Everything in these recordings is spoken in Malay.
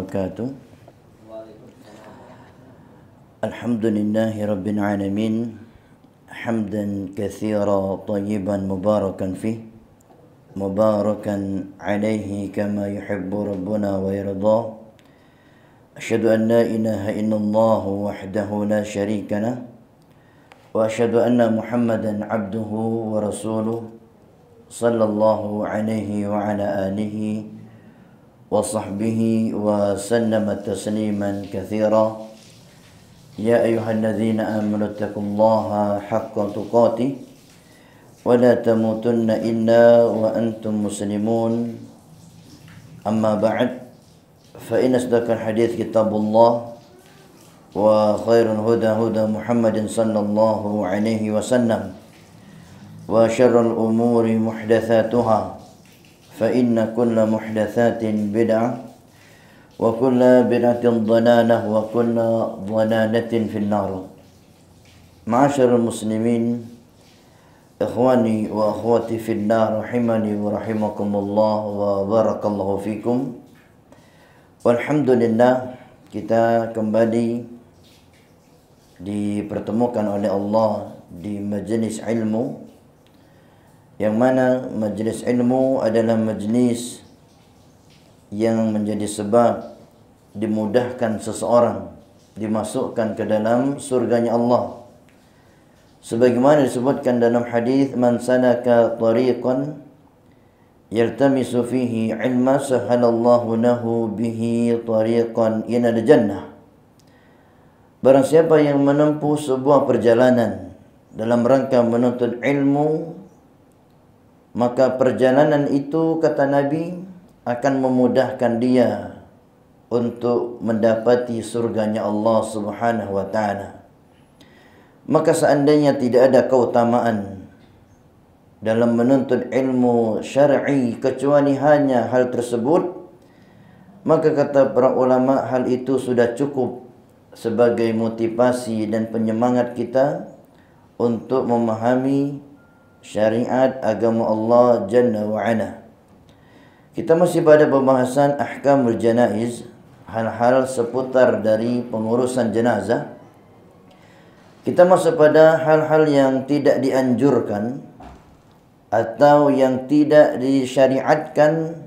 wabarakatuh. Alhamdulillahi rabbil alamin. Hamdan katsira tayyiban mubarakan fih. Mubarakan alaihi kama yuhibbu rabbuna wa yarda. Asyhadu an la ilaha illallah wahdahu la syarika lah. Wa asyhadu anna Muhammadan abduhu wa rasuluh. Sallallahu alaihi wa ala alihi wa sahbihi wa sallama tasliman katsira. Ya ayyuhalladzina amanu taqullaha haqqa tuqatih wa la tamutunna illa wa antum muslimun. Amma ba'd, fa inna asdaqal hadits kitabullah wa khairul huda huda Muhammadin sallallahu alaihi wasallam wa syarrul umuri muhdatsatuha fa inna kulla muhdatsatin bid'ah wa kulla bid'atin dhalalah wa kulla dhalalatin fin nar. Ma'asyiral muslimin, ikhwani wa akhwati fin nar, rahimani wa rahimakumullah wa barakallahu fikum. Walhamdulillah, kita kembali dipertemukan oleh Allah di majlis ilmu, yang mana majlis ilmu adalah majlis yang menjadi sebab dimudahkan seseorang dimasukkan ke dalam surganya Allah. Sebagaimana disebutkan dalam hadis, man salaka tariqan yaltamisu fihi ilma sahalallahu lahu bihi tariqan ilal jannah. Barang siapa yang menempuh sebuah perjalanan dalam rangka menuntut ilmu, maka perjalanan itu, kata Nabi, akan memudahkan dia untuk mendapati surganya Allah Subhanahu wa ta'ala. Maka seandainya tidak ada keutamaan dalam menuntut ilmu syar'i kecuali hanya hal tersebut, maka kata para ulama, hal itu sudah cukup sebagai motivasi dan penyemangat kita untuk memahami syariat agama Allah Jalla wa'ala. Kita masih pada pembahasan ahkamul janaiz, hal-hal seputar dari pengurusan jenazah. Kita masuk pada hal-hal yang tidak dianjurkan atau yang tidak disyariatkan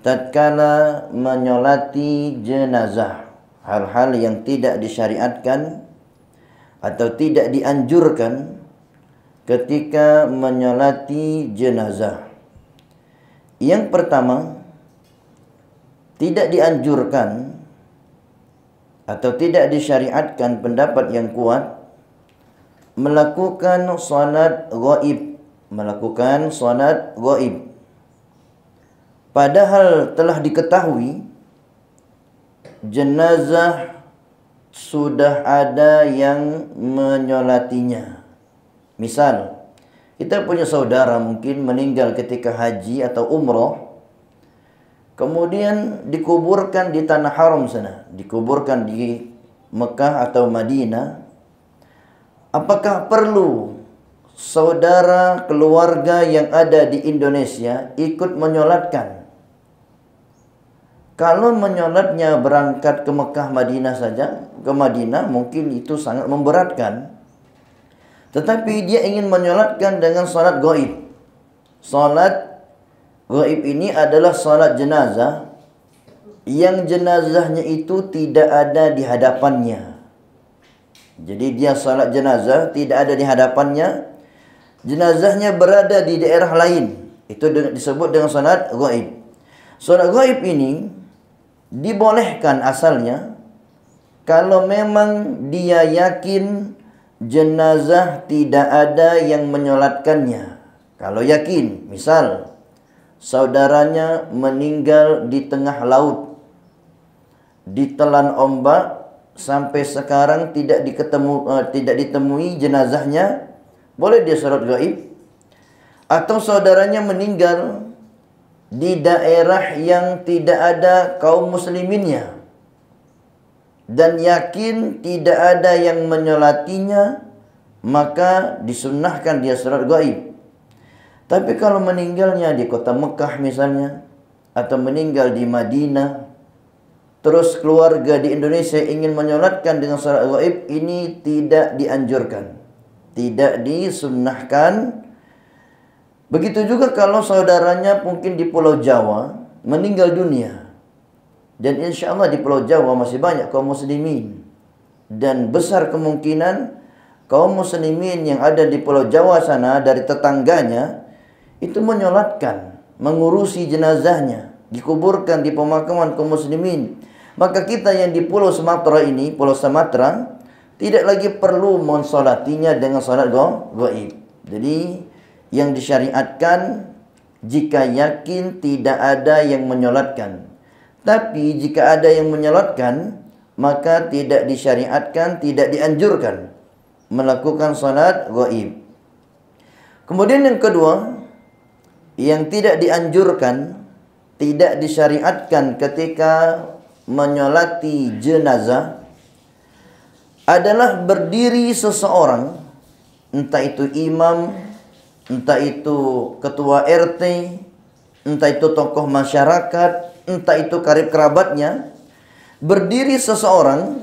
tatkala menyolati jenazah. Hal-hal yang tidak disyariatkan atau tidak dianjurkan ketika menyolati jenazah. Yang pertama, tidak dianjurkan atau tidak disyariatkan, pendapat yang kuat, melakukan salat ghaib. Melakukan salat ghaib padahal telah diketahui jenazah sudah ada yang menyolatinya. Misal, kita punya saudara mungkin meninggal ketika haji atau umrah, kemudian dikuburkan di tanah haram sana, dikuburkan di Mekah atau Madinah. Apakah perlu saudara keluarga yang ada di Indonesia ikut menyolatkan? Kalau menyolatnya berangkat ke Mekah, Madinah saja, ke Madinah, mungkin itu sangat memberatkan. Tetapi dia ingin menyolatkan dengan salat gaib. Salat gaib ini adalah salat jenazah yang jenazahnya itu tidak ada di hadapannya. Jadi dia salat jenazah tidak ada di hadapannya, jenazahnya berada di daerah lain. Itu disebut dengan salat gaib. Salat gaib ini dibolehkan asalnya kalau memang dia yakin jenazah tidak ada yang menyolatkannya. Kalau yakin, misal saudaranya meninggal di tengah laut, ditelan ombak, sampai sekarang tidak ditemui jenazahnya, boleh dia salat gaib. Atau saudaranya meninggal di daerah yang tidak ada kaum musliminnya dan yakin tidak ada yang menyolatinya, maka disunnahkan dia salat gaib. Tapi kalau meninggalnya di kota Mekah misalnya, atau meninggal di Madinah, terus keluarga di Indonesia ingin menyolatkan dengan salat gaib, ini tidak dianjurkan, tidak disunnahkan. Begitu juga kalau saudaranya mungkin di Pulau Jawa meninggal dunia, dan insya Allah di Pulau Jawa masih banyak kaum muslimin, dan besar kemungkinan kaum muslimin yang ada di Pulau Jawa sana dari tetangganya itu menyolatkan, mengurusi jenazahnya, dikuburkan di pemakaman kaum muslimin. Maka kita yang di Pulau Sumatera ini, Pulau Sumatera, tidak lagi perlu mensolatinya dengan salat gaib. Jadi yang disyariatkan jika yakin tidak ada yang menyolatkan. Tapi jika ada yang menyolatkan, maka tidak disyariatkan, tidak dianjurkan melakukan salat gaib. Kemudian yang kedua, yang tidak dianjurkan, tidak disyariatkan ketika menyolati jenazah adalah berdiri seseorang, entah itu imam, entah itu ketua RT, entah itu tokoh masyarakat, entah itu karib kerabatnya, berdiri seseorang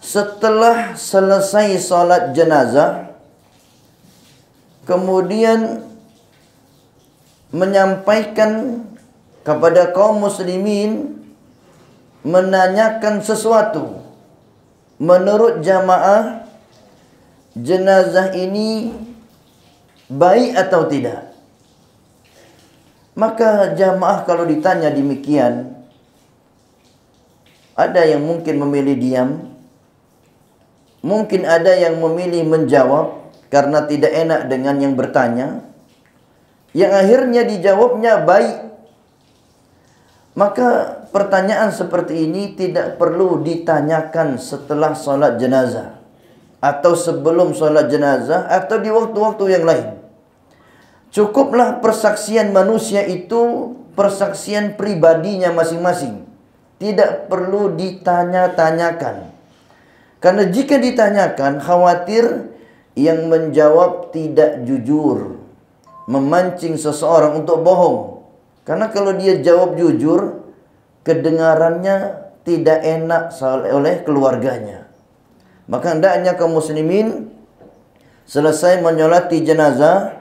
setelah selesai salat jenazah, kemudian menyampaikan kepada kaum muslimin, menanyakan sesuatu. Menurut jamaah, jenazah ini baik atau tidak? Maka jamaah kalau ditanya demikian, ada yang mungkin memilih diam, mungkin ada yang memilih menjawab karena tidak enak dengan yang bertanya, yang akhirnya dijawabnya baik. Maka pertanyaan seperti ini tidak perlu ditanyakan setelah salat jenazah, atau sebelum salat jenazah, atau di waktu-waktu yang lain. Cukuplah persaksian manusia itu persaksian pribadinya masing-masing, tidak perlu ditanya-tanyakan. Karena jika ditanyakan, khawatir yang menjawab tidak jujur, memancing seseorang untuk bohong. Karena kalau dia jawab jujur, kedengarannya tidak enak oleh keluarganya. Maka hendaknya kaum muslimin selesai menyolati jenazah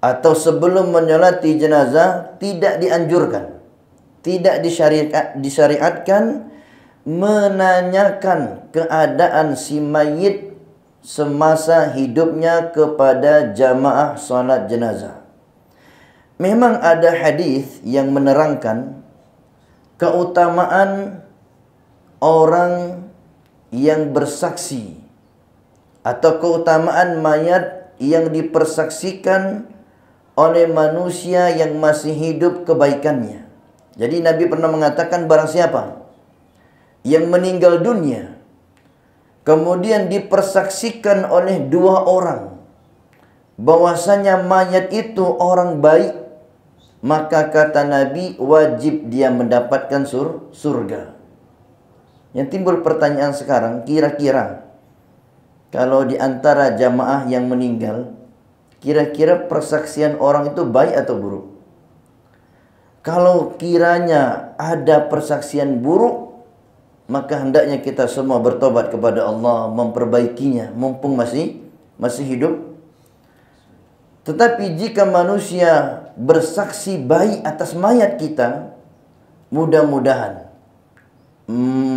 atau sebelum menyolati jenazah tidak dianjurkan, tidak disyariatkan menanyakan keadaan si mayit semasa hidupnya kepada jamaah salat jenazah. Memang ada hadis yang menerangkan keutamaan orang yang bersaksi atau keutamaan mayat yang dipersaksikan oleh manusia yang masih hidup kebaikannya. Jadi Nabi pernah mengatakan, barang siapa yang meninggal dunia kemudian dipersaksikan oleh dua orang bahwasanya mayat itu orang baik, maka kata Nabi wajib dia mendapatkan surga. Yang timbul pertanyaan sekarang, kira-kira kalau di antara jamaah yang meninggal, kira-kira persaksian orang itu baik atau buruk? Kalau kiranya ada persaksian buruk, maka hendaknya kita semua bertobat kepada Allah, memperbaikinya mumpung masih hidup. Tetapi jika manusia bersaksi baik atas mayat kita, mudah-mudahan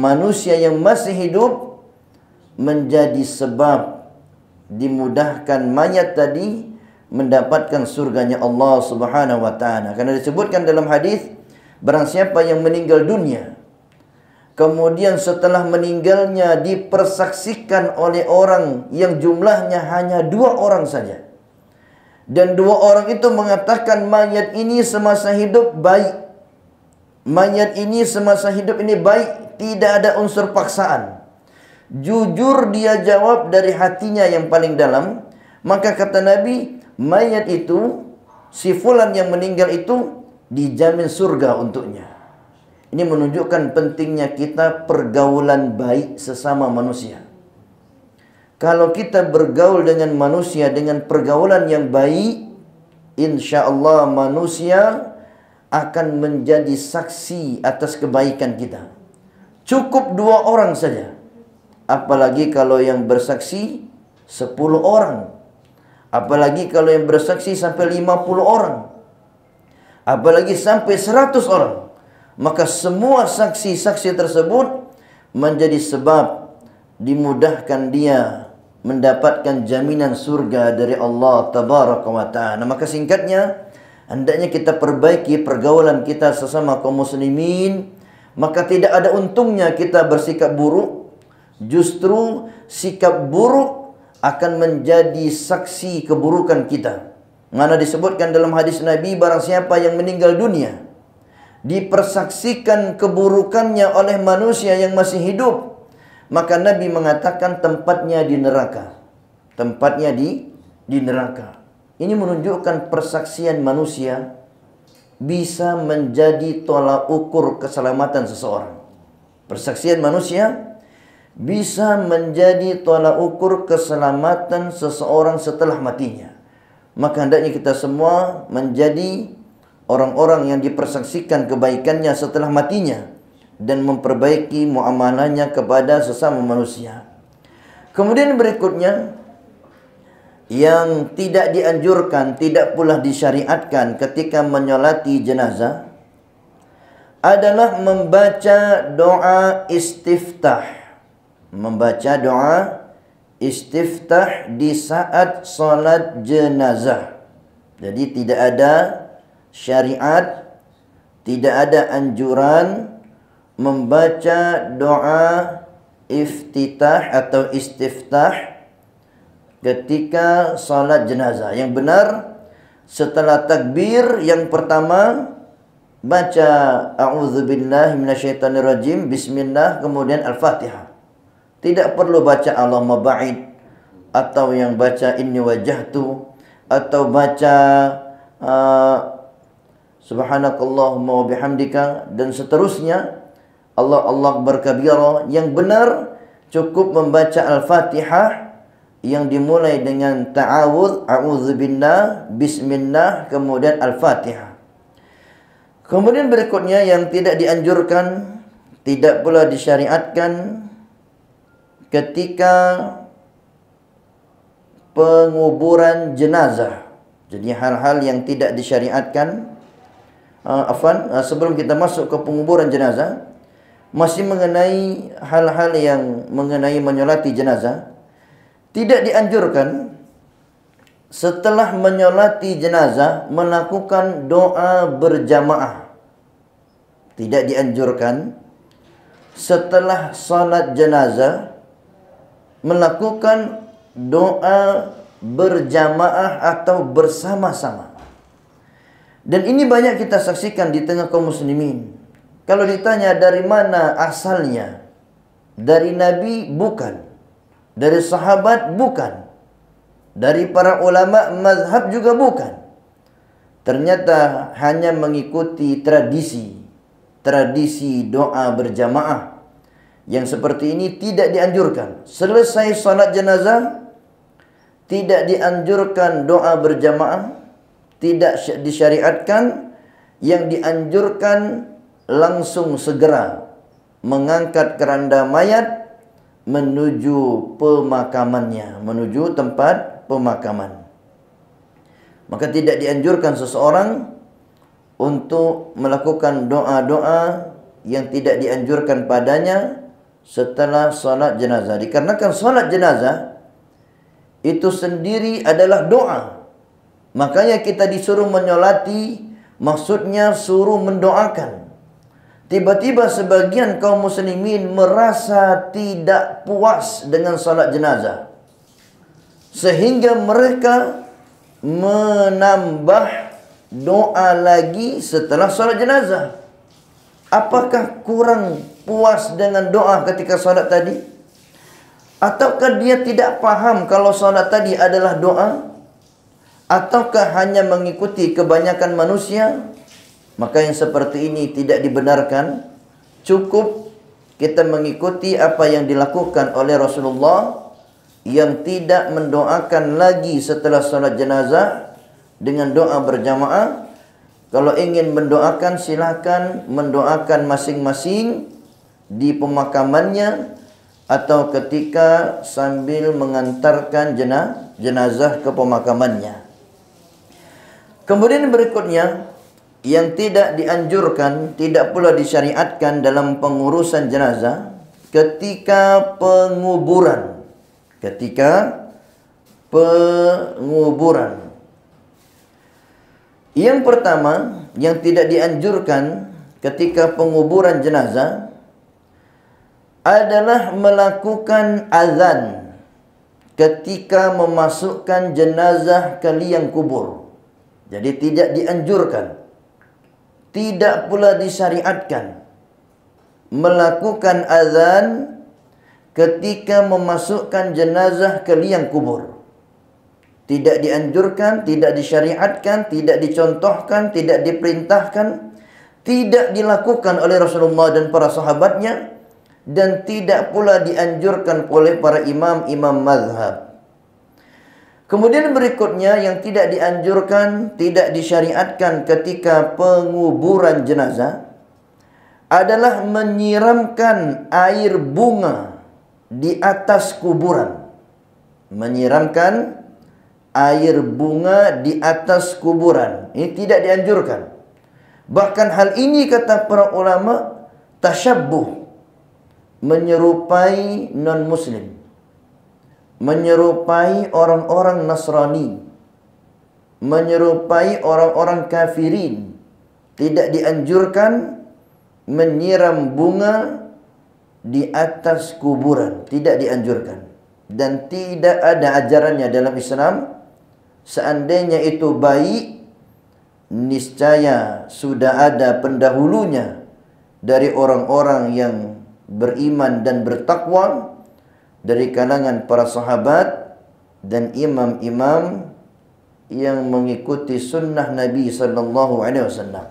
manusia yang masih hidup menjadi sebab dimudahkan mayat tadi mendapatkan surganya Allah Subhanahu wa taala. Karena disebutkan dalam hadis, barang siapa yang meninggal dunia kemudian setelah meninggalnya dipersaksikan oleh orang yang jumlahnya hanya 2 orang saja, dan 2 orang itu mengatakan mayat ini semasa hidup baik, mayat ini semasa hidup ini baik, tidak ada unsur paksaan, jujur dia jawab dari hatinya yang paling dalam, maka kata Nabi, mayat itu, si fulan yang meninggal itu dijamin surga untuknya. Ini menunjukkan pentingnya kita pergaulan baik sesama manusia. Kalau kita bergaul dengan manusia dengan pergaulan yang baik, insya Allah manusia akan menjadi saksi atas kebaikan kita. Cukup 2 orang saja. Apalagi kalau yang bersaksi 10 orang. Apalagi kalau yang bersaksi sampai 50 orang. Apalagi sampai 100 orang. Maka semua saksi-saksi tersebut menjadi sebab dimudahkan dia mendapatkan jaminan surga dari Allah Tabaraka wa Ta'ala. Maka singkatnya, hendaknya kita perbaiki pergaulan kita sesama kaum muslimin. Maka tidak ada untungnya kita bersikap buruk. Justru sikap buruk akan menjadi saksi keburukan kita. Mana disebutkan dalam hadis Nabi, barang siapa yang meninggal dunia dipersaksikan keburukannya oleh manusia yang masih hidup, maka Nabi mengatakan tempatnya di neraka. Tempatnya di neraka. Ini menunjukkan persaksian manusia bisa menjadi tolak ukur keselamatan seseorang. Persaksian manusia bisa menjadi tolak ukur keselamatan seseorang setelah matinya. Maka hendaknya kita semua menjadi orang-orang yang dipersaksikan kebaikannya setelah matinya dan memperbaiki muamalahnya kepada sesama manusia. Kemudian berikutnya, yang tidak dianjurkan, tidak pula disyariatkan ketika menyolati jenazah adalah membaca doa istiftah. Membaca doa istiftah di saat solat jenazah. Jadi tidak ada syariat, tidak ada anjuran membaca doa iftitah atau istiftah ketika solat jenazah. Yang benar, setelah takbir yang pertama baca a'udzubillahi minasyaitonirrajim, bismillah, kemudian al-Fatihah. Tidak perlu baca Allahumma ba'id, atau yang baca inni wajjahtu, atau baca subhanakallahumma wa bihamdika dan seterusnya. Allah Akbar kabira. Yang benar cukup membaca Al-Fatihah yang dimulai dengan ta'awudz, a'udzubillah, bismillah, kemudian Al-Fatihah. Kemudian berikutnya yang tidak dianjurkan, tidak pula disyariatkan ketika penguburan jenazah. Jadi hal-hal yang tidak disyariatkan. Sebelum kita masuk ke penguburan jenazah, masih mengenai hal-hal yang mengenai menyolati jenazah. Tidak dianjurkan setelah menyolati jenazah melakukan doa berjamaah. Tidak dianjurkan setelah salat jenazah melakukan doa berjamaah atau bersama-sama. Dan ini banyak kita saksikan di tengah kaum muslimin. Kalau ditanya dari mana asalnya, dari Nabi bukan, dari sahabat bukan, dari para ulama mazhab juga bukan. Ternyata hanya mengikuti tradisi doa berjamaah. Yang seperti ini tidak dianjurkan. Selesai salat jenazah, tidak dianjurkan doa berjamaah, tidak disyariatkan. Yang dianjurkan langsung segera mengangkat keranda mayat menuju pemakamannya, menuju tempat pemakaman. Maka tidak dianjurkan seseorang untuk melakukan doa-doa yang tidak dianjurkan padanya setelah solat jenazah. Dikarenakan solat jenazah itu sendiri adalah doa. Makanya kita disuruh menyolati, maksudnya suruh mendoakan. Tiba-tiba sebagian kaum muslimin merasa tidak puas dengan solat jenazah, sehingga mereka menambah doa lagi setelah solat jenazah. Apakah kurang puas dengan doa ketika solat tadi? Ataukah dia tidak paham kalau solat tadi adalah doa? Ataukah hanya mengikuti kebanyakan manusia? Maka yang seperti ini tidak dibenarkan. Cukup kita mengikuti apa yang dilakukan oleh Rasulullah, yang tidak mendoakan lagi setelah solat jenazah dengan doa berjamaah, Kalau ingin mendoakan, silakan mendoakan masing-masing di pemakamannya atau ketika sambil mengantarkan jenazah ke pemakamannya. Kemudian berikutnya, yang tidak dianjurkan, tidak pula disyariatkan dalam pengurusan jenazah ketika penguburan. Ketika penguburan. Yang pertama, yang tidak dianjurkan ketika penguburan jenazah adalah melakukan azan ketika memasukkan jenazah ke liang kubur. Jadi tidak dianjurkan, tidak pula disyariatkan melakukan azan ketika memasukkan jenazah ke liang kubur. Tidak dianjurkan, tidak disyariatkan, tidak dicontohkan, tidak diperintahkan, tidak dilakukan oleh Rasulullah dan para sahabatnya, dan tidak pula dianjurkan oleh para imam-imam mazhab. Kemudian berikutnya yang tidak dianjurkan, tidak disyariatkan ketika penguburan jenazah adalah menyiramkan air bunga di atas kuburan. Menyiramkan air bunga di atas kuburan. Ini tidak dianjurkan. Bahkan hal ini kata para ulama tasyabbuh, menyerupai non-muslim, menyerupai orang-orang Nasrani, menyerupai orang-orang kafirin. Tidak dianjurkan menyiram bunga di atas kuburan. Tidak dianjurkan. Dan tidak ada ajarannya dalam Islam. Seandainya itu baik, niscaya sudah ada pendahulunya dari orang-orang yang beriman dan bertakwa dari kalangan para sahabat dan imam-imam yang mengikuti sunnah Nabi sallallahu alaihi wasallam.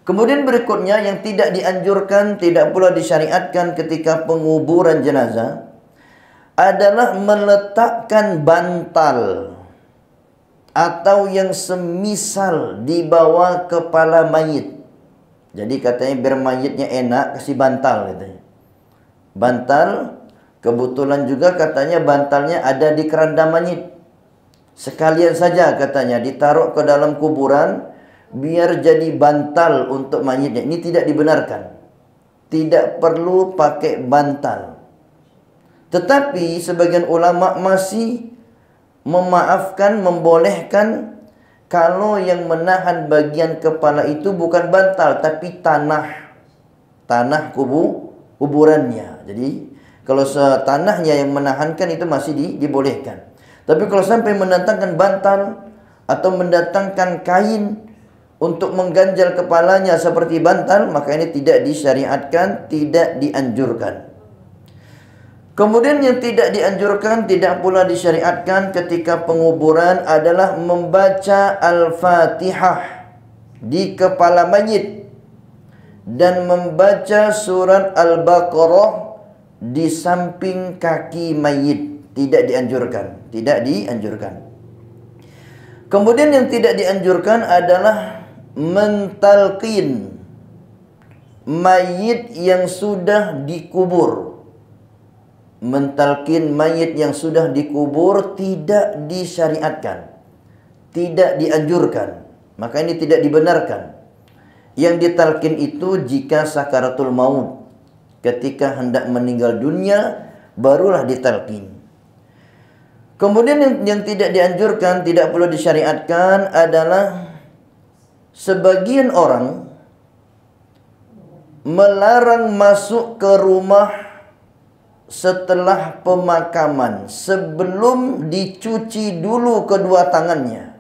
Kemudian berikutnya yang tidak dianjurkan, tidak pula disyariatkan ketika penguburan jenazah adalah meletakkan bantal atau yang semisal di bawah kepala mayit. Jadi katanya biar mayitnya enak, kasih bantal katanya. Bantal, kebetulan juga katanya bantalnya ada di keranda mayit. Sekalian saja katanya ditaruh ke dalam kuburan biar jadi bantal untuk mayitnya. Ini tidak dibenarkan. Tidak perlu pakai bantal. Tetapi sebagian ulama masih memaafkan, membolehkan kalau yang menahan bagian kepala itu bukan bantal tapi tanah kuburannya. Jadi kalau tanahnya yang menahankan itu masih dibolehkan. Tapi kalau sampai mendatangkan bantal atau mendatangkan kain untuk mengganjal kepalanya seperti bantal, maka ini tidak disyariatkan, tidak dianjurkan. Kemudian yang tidak dianjurkan, tidak pula disyariatkan ketika penguburan adalah membaca Al-Fatihah di kepala mayit dan membaca surat Al-Baqarah di samping kaki mayit. Tidak dianjurkan, tidak dianjurkan. Kemudian yang tidak dianjurkan adalah mentalqin mayit yang sudah dikubur. Mentalkin mayit yang sudah dikubur tidak disyariatkan, tidak dianjurkan. Maka ini tidak dibenarkan. Yang ditalkin itu jika sakaratul maut, ketika hendak meninggal dunia barulah ditalkin. Kemudian yang tidak dianjurkan, tidak perlu disyariatkan adalah sebagian orang melarang masuk ke rumah setelah pemakaman sebelum dicuci dulu kedua tangannya.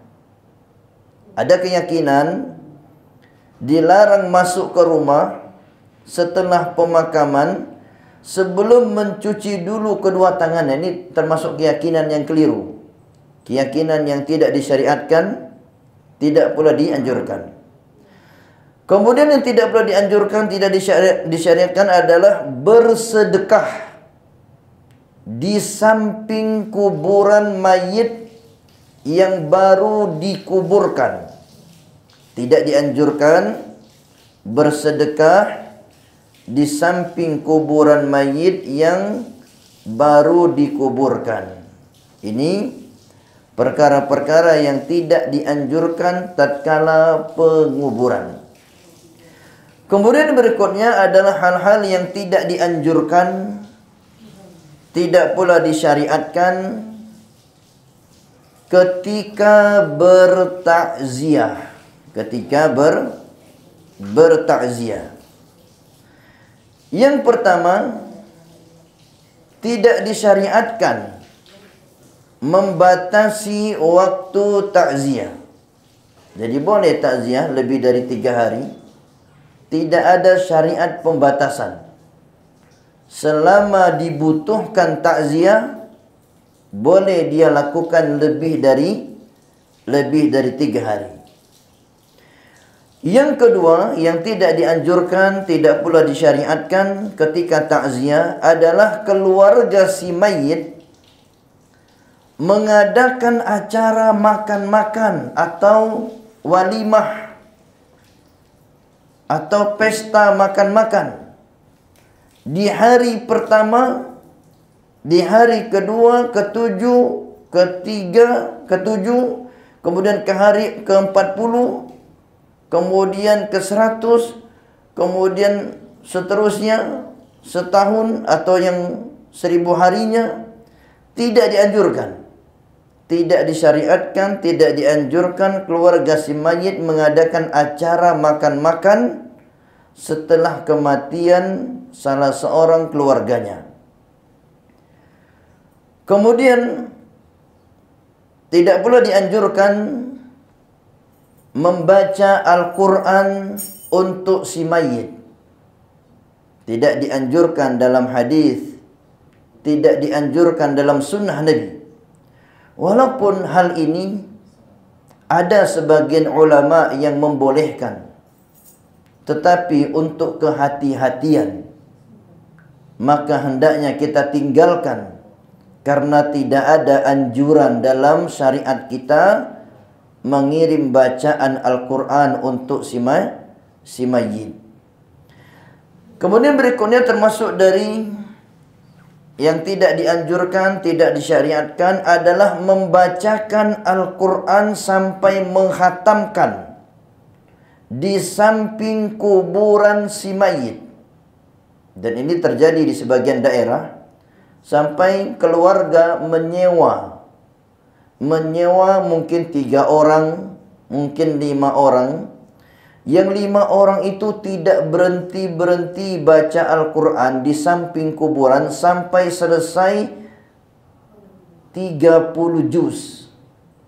Ada keyakinan dilarang masuk ke rumah setelah pemakaman sebelum mencuci dulu kedua tangannya. Ini termasuk keyakinan yang keliru, keyakinan yang tidak disyariatkan, tidak pula dianjurkan. Kemudian yang tidak pula dianjurkan, tidak disyariatkan adalah bersedekah di samping kuburan mayit yang baru dikuburkan. Tidak dianjurkan bersedekah di samping kuburan mayit yang baru dikuburkan. Ini perkara-perkara yang tidak dianjurkan tatkala penguburan. Kemudian berikutnya adalah hal-hal yang tidak dianjurkan, tidak pula disyariatkan ketika bertakziah. Ketika bertakziah. Yang pertama, tidak disyariatkan membatasi waktu takziah. Jadi boleh takziah lebih dari 3 hari. Tidak ada syariat pembatasan. Selama dibutuhkan takziah, boleh dia lakukan lebih dari 3 hari. Yang kedua, yang tidak dianjurkan, tidak pula disyariatkan ketika takziah adalah keluarga si mayit mengadakan acara makan-makan atau walimah atau pesta makan-makan di hari pertama, di hari kedua, ketujuh, ketiga, ketujuh, kemudian ke hari ke-40, kemudian ke-100, kemudian seterusnya setahun atau yang 1000 harinya. Tidak dianjurkan, tidak disyariatkan, tidak dianjurkan keluarga si mayit mengadakan acara makan-makan setelah kematian salah seorang keluarganya. Kemudian tidak pula dianjurkan membaca Al-Quran untuk si mayit. Tidak dianjurkan dalam hadis, tidak dianjurkan dalam sunnah Nabi. Walaupun hal ini ada sebagian ulama yang membolehkan, tetapi untuk kehati-hatian maka hendaknya kita tinggalkan, karena tidak ada anjuran dalam syariat kita mengirim bacaan Al-Quran untuk si mayit. Kemudian berikutnya termasuk dari yang tidak dianjurkan, tidak disyariatkan adalah membacakan Al-Quran sampai menghatamkan di samping kuburan si mayit. Dan ini terjadi di sebagian daerah, sampai keluarga menyewa mungkin 3 orang, mungkin 5 orang. Yang 5 orang itu tidak berhenti-berhenti baca Al-Quran di samping kuburan sampai selesai 30 juz.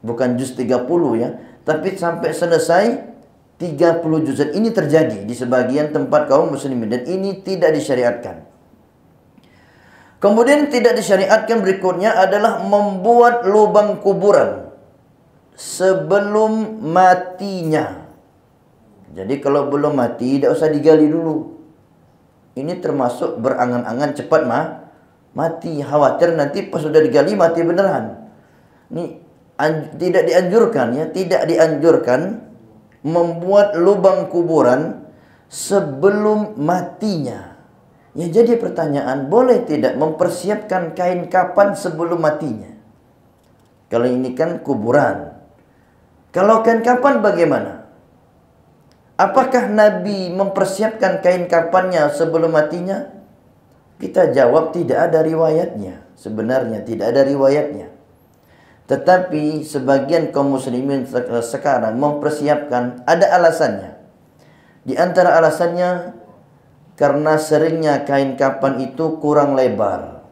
Bukan juz 30 ya, tapi sampai selesai 30 juz. Dan ini terjadi di sebagian tempat kaum muslimin, dan ini tidak disyariatkan. Kemudian tidak disyariatkan berikutnya adalah membuat lubang kuburan sebelum matinya. Jadi kalau belum mati, tidak usah digali dulu. Ini termasuk berangan-angan cepat mati. Khawatir nanti pas sudah digali mati beneran. Ini tidak dianjurkan ya, tidak dianjurkan membuat lubang kuburan sebelum matinya. Ya, jadi pertanyaan, boleh tidak mempersiapkan kain kafan sebelum matinya? Kalau ini kan kuburan. Kalau kain kafan bagaimana? Apakah Nabi mempersiapkan kain kafannya sebelum matinya? Kita jawab tidak ada riwayatnya. Sebenarnya tidak ada riwayatnya. Tetapi sebagian kaum muslimin sekarang mempersiapkan, ada alasannya. Di antara alasannya, karena seringnya kain kafan itu kurang lebar.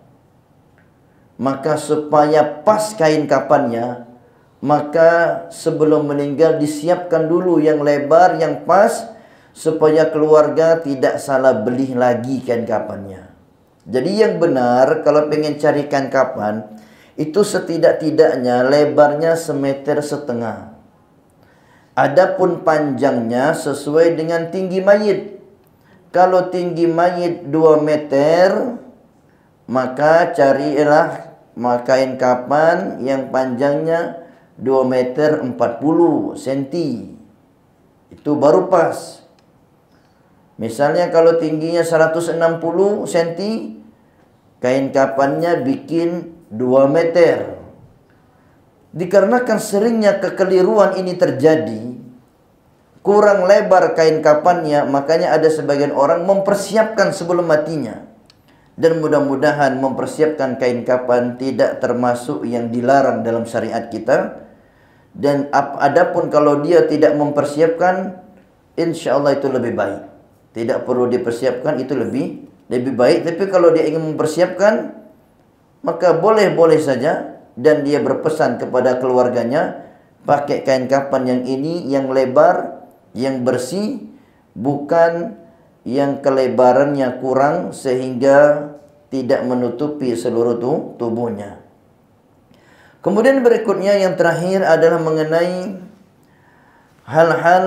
Maka supaya pas kain kafannya, maka sebelum meninggal disiapkan dulu yang lebar, yang pas, supaya keluarga tidak salah beli lagi kain kafannya. Jadi yang benar, kalau pengen cari kain kafan, itu setidak-tidaknya lebarnya 1,5 meter. Adapun panjangnya sesuai dengan tinggi mayit. Kalau tinggi mayit 2 meter, maka carilah kain kafan yang panjangnya 2 meter 40 cm. Itu baru pas. Misalnya kalau tingginya 160 cm, kain kapannya bikin 2 meter. Dikarenakan seringnya kekeliruan ini terjadi, kurang lebar kain kapannya, makanya ada sebagian orang mempersiapkan sebelum matinya. Dan mudah-mudahan mempersiapkan kain kapan tidak termasuk yang dilarang dalam syariat kita. Dan adapun kalau dia tidak mempersiapkan, insya Allah itu lebih baik. Tidak perlu dipersiapkan, itu lebih baik. Tapi kalau dia ingin mempersiapkan, maka boleh-boleh saja. Dan dia berpesan kepada keluarganya, pakai kain kapan yang ini, yang lebar, yang bersih, bukan yang kelebarannya kurang sehingga tidak menutupi seluruh tubuhnya. Kemudian berikutnya yang terakhir adalah mengenai hal-hal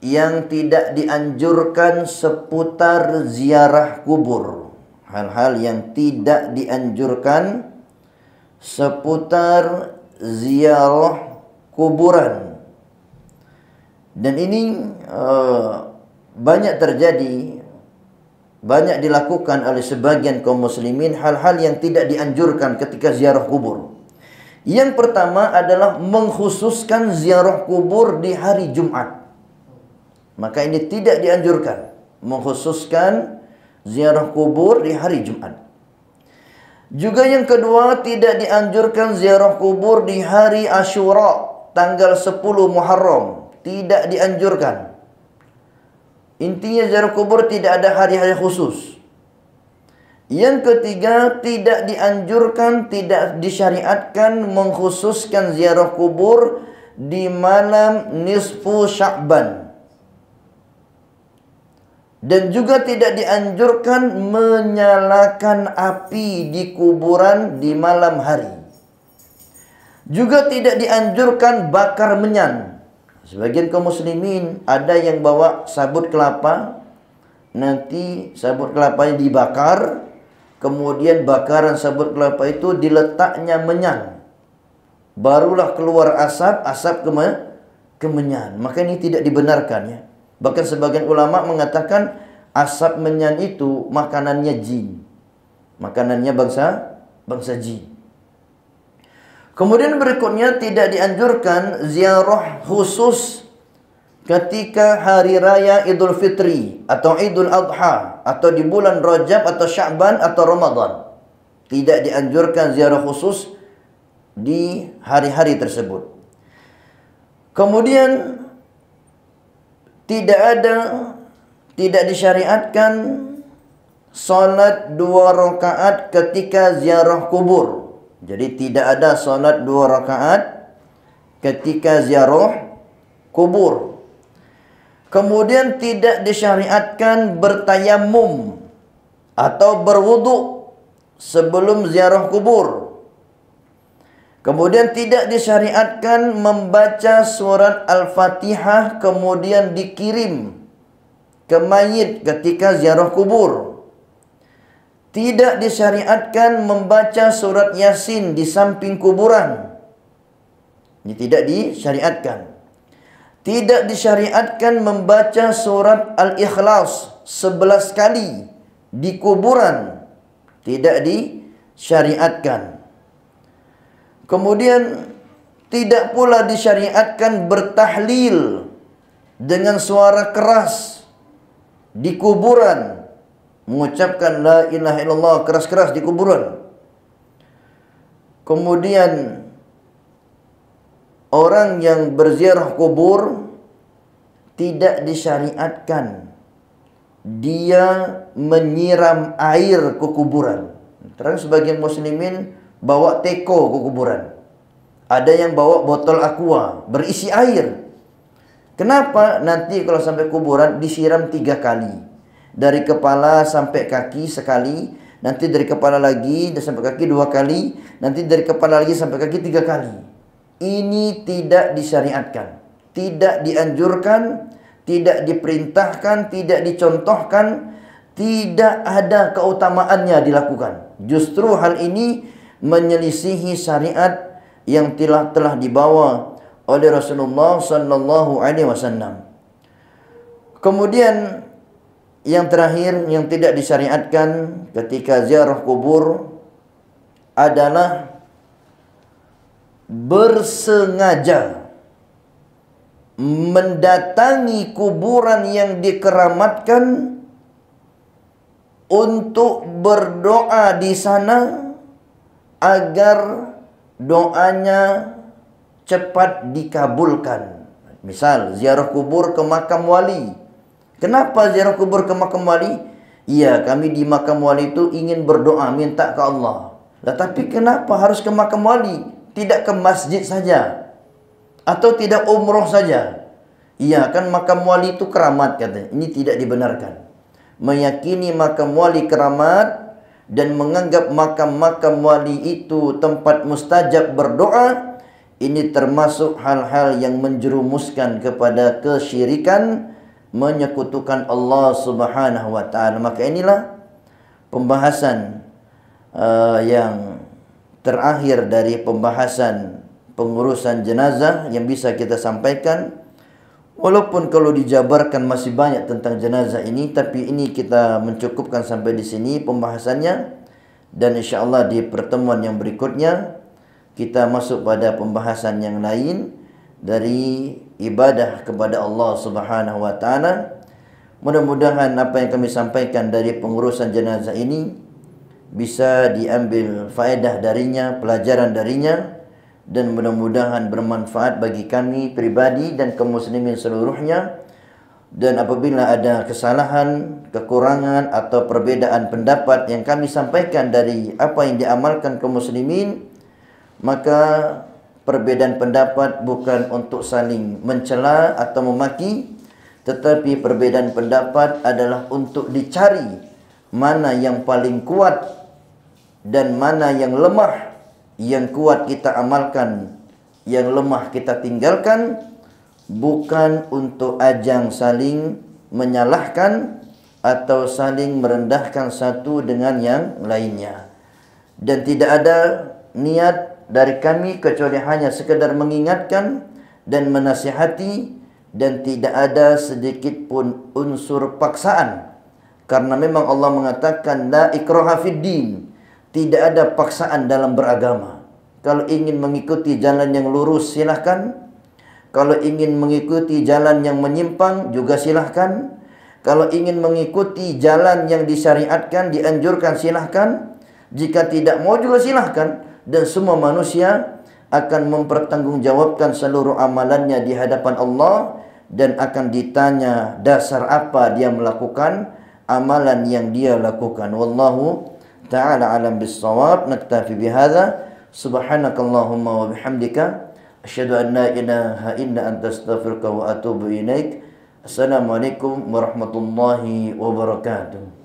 yang tidak dianjurkan seputar ziarah kubur. Hal-hal yang tidak dianjurkan seputar ziarah kuburan. Dan ini banyak terjadi, banyak dilakukan oleh sebagian kaum muslimin, hal-hal yang tidak dianjurkan ketika ziarah kubur. Yang pertama adalah mengkhususkan ziarah kubur di hari Jumat. Maka ini tidak dianjurkan, mengkhususkan ziarah kubur di hari Jumat. Juga yang kedua, tidak dianjurkan ziarah kubur di hari Asyura, tanggal 10 Muharram. Tidak dianjurkan. Intinya ziarah kubur tidak ada hari-hari khusus. Yang ketiga, tidak dianjurkan, tidak disyariatkan mengkhususkan ziarah kubur di malam nisfu Sya'ban. Dan juga tidak dianjurkan menyalakan api di kuburan di malam hari. Juga tidak dianjurkan bakar menyan. Sebagian kaum muslimin ada yang bawa sabut kelapa, nanti sabut kelapanya dibakar, kemudian bakaran sabut kelapa itu diletaknya menyan. Barulah keluar asap ke menyan. Maka ini tidak dibenarkan ya. Bahkan sebagian ulama mengatakan asap menyan itu makanannya jin. Makanannya bangsa jin. Kemudian berikutnya tidak dianjurkan ziarah khusus ketika hari raya Idul Fitri atau Idul Adha atau di bulan Rajab atau Sya'ban atau Ramadan. Tidak dianjurkan ziarah khusus di hari-hari tersebut. Kemudian tidak disyariatkan salat 2 rakaat ketika ziarah kubur. Jadi tidak ada salat 2 rakaat ketika ziarah kubur. Kemudian tidak disyariatkan bertayamum atau berwudu sebelum ziarah kubur. Kemudian tidak disyariatkan membaca surat Al-Fatihah kemudian dikirim ke mayit ketika ziarah kubur. Tidak disyariatkan membaca surat Yasin di samping kuburan. Ini tidak disyariatkan. Tidak disyariatkan membaca surat Al-Ikhlas 11 kali di kuburan. Tidak disyariatkan. Kemudian tidak pula disyariatkan bertahlil dengan suara keras di kuburan, mengucapkan la ilaha illallah keras-keras di kuburan. Kemudian orang yang berziarah kubur tidak disyariatkan dia menyiram air ke kuburan. Terus sebagian muslimin bawa teko ke kuburan. Ada yang bawa botol aqua berisi air. Kenapa? Nanti kalau sampai kuburan disiram 3 kali. Dari kepala sampai kaki sekali. Nanti dari kepala lagi sampai kaki 2 kali. Nanti dari kepala lagi sampai kaki 3 kali. Ini tidak disyariatkan. Tidak dianjurkan. Tidak diperintahkan. Tidak dicontohkan. Tidak ada keutamaannya dilakukan. Justru hal ini menyelisihi syariat yang telah dibawa oleh Rasulullah sallallahu alaihi wasallam. Kemudian yang terakhir yang tidak disyariatkan ketika ziarah kubur adalah bersengaja mendatangi kuburan yang dikeramatkan untuk berdoa di sana agar doanya cepat dikabulkan. Misal ziarah kubur ke makam wali. Kenapa ziarah kubur ke makam wali? Iya, kami di makam wali itu ingin berdoa, minta ke Allah. Tapi kenapa harus ke makam wali? Tidak ke masjid saja. Atau tidak umroh saja. Iya, kan makam wali itu keramat katanya. Ini tidak dibenarkan. Meyakini makam wali keramat dan menganggap makam-makam wali itu tempat mustajab berdoa, ini termasuk hal-hal yang menjerumuskan kepada kesyirikan, menyekutukan Allah Subhanahu wa taala. Maka inilah pembahasan yang terakhir dari pembahasan pengurusan jenazah yang bisa kita sampaikan. Walaupun kalau dijabarkan masih banyak tentang jenazah ini, tapi ini kita mencukupkan sampai di sini pembahasannya, dan insyaallah di pertemuan yang berikutnya kita masuk pada pembahasan yang lain dari ibadah kepada Allah Subhanahu wa taala. Mudah-mudahan apa yang kami sampaikan dari pengurusan jenazah ini bisa diambil faedah darinya, pelajaran darinya, dan mudah-mudahan bermanfaat bagi kami pribadi dan kaum muslimin seluruhnya. Dan apabila ada kesalahan, kekurangan atau perbedaan pendapat yang kami sampaikan dari apa yang diamalkan kaum muslimin, maka perbedaan pendapat bukan untuk saling mencela atau memaki, tetapi perbedaan pendapat adalah untuk dicari mana yang paling kuat dan mana yang lemah. Yang kuat kita amalkan, yang lemah kita tinggalkan, bukan untuk ajang saling menyalahkan atau saling merendahkan satu dengan yang lainnya. Dan tidak ada niat dari kami kecuali hanya sekedar mengingatkan dan menasihati, dan tidak ada sedikit pun unsur paksaan. Karena memang Allah mengatakan la ikraha fid din. Tidak ada paksaan dalam beragama. Kalau ingin mengikuti jalan yang lurus, silahkan. Kalau ingin mengikuti jalan yang menyimpang, juga silahkan. Kalau ingin mengikuti jalan yang disyariatkan, dianjurkan, silahkan. Jika tidak mau juga silahkan. Dan semua manusia akan mempertanggungjawabkan seluruh amalannya di hadapan Allah, dan akan ditanya dasar apa dia melakukan amalan yang dia lakukan. Wallahu ta'ala alam bis-shawab. Naktafi bihadza. Subhanakallahumma wa bihamdika asyhadu an la ilaha illa anta astaghfiruka wa atubu ilaik. Assalamualaikum warahmatullahi wabarakatuh.